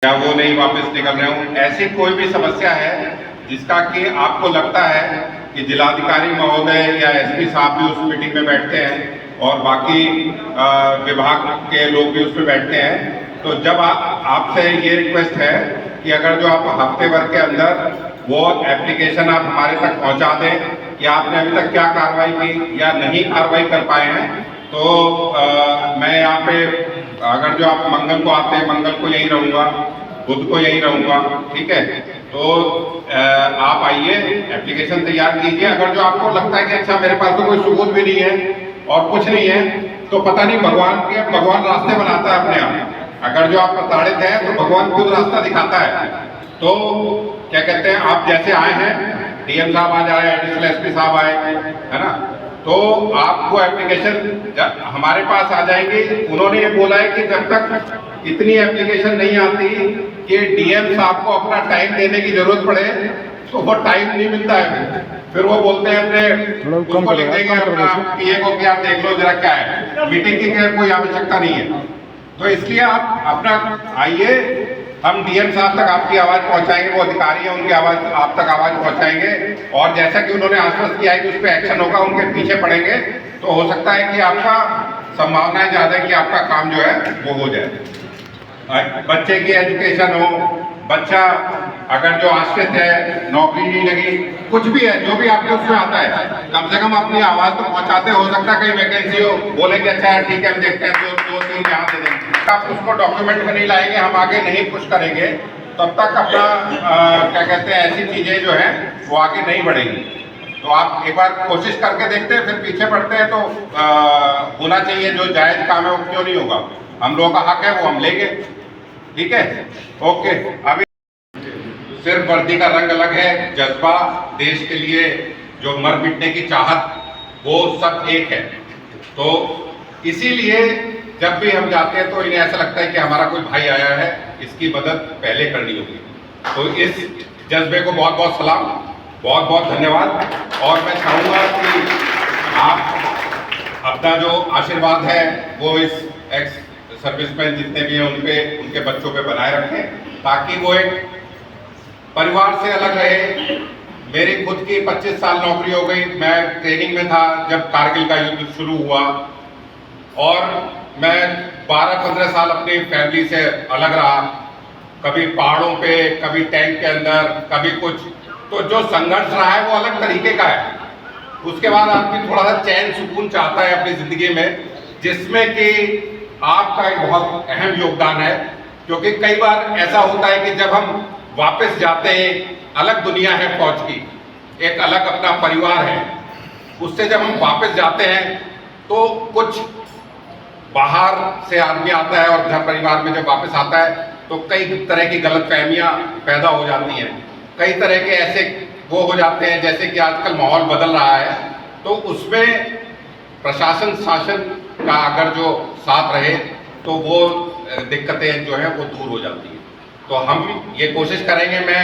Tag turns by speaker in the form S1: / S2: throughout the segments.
S1: या वो नहीं वापस निकल रहे हूँ, ऐसी कोई भी समस्या है जिसका कि आपको लगता है कि जिलाधिकारी महोदय या एसपी साहब भी उस मीटिंग में बैठते हैं और बाकी विभाग के लोग भी उसमें बैठते हैं, तो जब आपसे ये रिक्वेस्ट है कि अगर जो आप हफ्ते भर के अंदर वो एप्लीकेशन आप हमारे तक पहुंचा दें कि आपने अभी तक क्या कार्रवाई की या नहीं कार्रवाई कर पाए हैं, तो मैं यहाँ पे अगर जो आप मंगल को आते हैं, मंगल को यहीं रहूँगा, बुध को यहीं रहूँगा, ठीक है। तो आप आइए, एप्लीकेशन तैयार कीजिए। अगर जो आपको लगता है कि अच्छा मेरे पास तो कोई सबूत भी नहीं है और कुछ नहीं है, तो पता नहीं भगवान रास्ते बनाता है अपने आप। अगर जो आप प्रताड़ित हैं तो भगवान खुद रास्ता दिखाता है। तो क्या कहते हैं, आप जैसे आए हैं, डीएम साहब आज आए, एडिशनल एसपी साहब आए, है ना, तो आपको एप्लीकेशन हमारे पास आ जाएंगे। उन्होंने ये बोला है कि जब तक इतनी एप्लीकेशन नहीं आती कि डीएम साहब को अपना टाइम देने की जरूरत पड़े, तो वो टाइम नहीं मिलता है। फिर वो बोलते हैं अपने उसको लिख देंगे अपना पीए को कि आप देख लो जरा क्या है, मीटिंग की कोई आवश्यकता नहीं है। तो इसलिए आप अपना आइए, हम डीएम साहब तक आपकी आवाज पहुंचाएंगे, वो अधिकारी हैं उनकी आवाज आप तक आवाज पहुंचाएंगे, और जैसा कि उन्होंने आश्वस्त किया है कि उस पर एक्शन होगा, उनके पीछे पड़ेंगे, तो हो सकता है कि आपका संभावनाएं ज्यादा है कि आपका काम जो है वो हो जाए। बच्चे की एजुकेशन हो, बच्चा अगर जो आश्रित है, नौकरी नहीं लगी, कुछ भी है, जो भी आपके उसमें आता है, कम से कम अपनी आवाज तो पहुंचाते। हो सकता है कहीं वैकेंसी हो, बोलेंगे अच्छा यार ठीक है हम देखते हैं, दो तीन यहाँ दे देंगे। आप उसको डॉक्यूमेंट में नहीं लाएंगे, हम आगे नहीं पुश करेंगे, तब तक अपना क्या कहते हैं ऐसी चीजें जो है वो आगे नहीं बढ़ेंगी। तो आप एक बार कोशिश करके देखते हैं, फिर पीछे पड़ते हैं, तो होना चाहिए। जो जायज काम है वो क्यों नहीं होगा, हम लोगों का हक है वो हम लेंगे, ठीक है। ओके, अभी सिर्फ वर्दी का रंग अलग है, जज्बा देश के लिए जो मर मिटने की चाहत वो सब एक है। तो इसीलिए जब भी हम जाते हैं तो इन्हें ऐसा लगता है कि हमारा कोई भाई आया है, इसकी मदद पहले करनी होगी। तो इस जज्बे को बहुत बहुत सलाम, बहुत बहुत धन्यवाद। और मैं चाहूँगा कि आप अपना जो आशीर्वाद है वो इस एक्स सर्विसमैन जितने भी हैं उनके बच्चों पे बनाए रखें, ताकि वो एक परिवार से अलग रहे। मेरी खुद की 25 साल नौकरी हो गई, मैं ट्रेनिंग में था जब कारगिल का युद्ध शुरू हुआ, और मैं 12-15 साल अपनी फैमिली से अलग रहा, कभी पहाड़ों पे, कभी टैंक के अंदर, कभी कुछ। तो जो संघर्ष रहा है वो अलग तरीके का है। उसके बाद आदमी थोड़ा सा चैन सुकून चाहता है अपनी जिंदगी में, जिसमें कि आपका एक बहुत अहम योगदान है। क्योंकि कई बार ऐसा होता है कि जब हम वापस जाते हैं, अलग दुनिया है फौज की, एक अलग अपना परिवार है, उससे जब हम वापस जाते हैं तो कुछ बाहर से आदमी आता है और घर परिवार में जब वापस आता है तो कई तरह की गलतफहमियां पैदा हो जाती हैं, कई तरह के ऐसे वो हो जाते हैं, जैसे कि आजकल माहौल बदल रहा है, तो उसमें प्रशासन शासन का अगर जो साथ रहे तो वो दिक्कतें जो है वो दूर हो जाती हैं। तो हम ये कोशिश करेंगे, मैं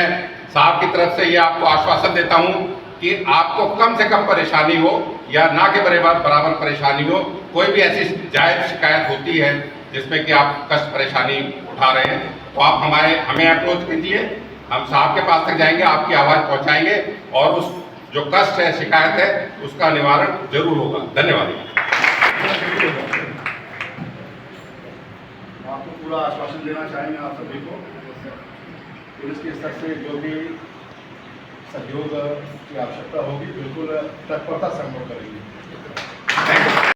S1: साहब की तरफ से ये आपको आश्वासन देता हूं कि आपको कम से कम परेशानी हो या ना के बराबर परेशानी हो, कोई भी ऐसी जायज शिकायत होती है जिसमें कि आप कष्ट परेशानी उठा रहे हैं, तो आप हमें अप्रोच कीजिए, हम साहब के पास तक जाएंगे, आपकी आवाज़ पहुंचाएंगे, और उस जो कष्ट है, शिकायत है, उसका निवारण जरूर होगा। धन्यवाद।
S2: आपको पूरा आश्वासन देना चाहेंगे आप सभी को, पुलिस के स्तर से जो भी सहयोग की आवश्यकता होगी बिल्कुल तत्परता संभव करेंगे।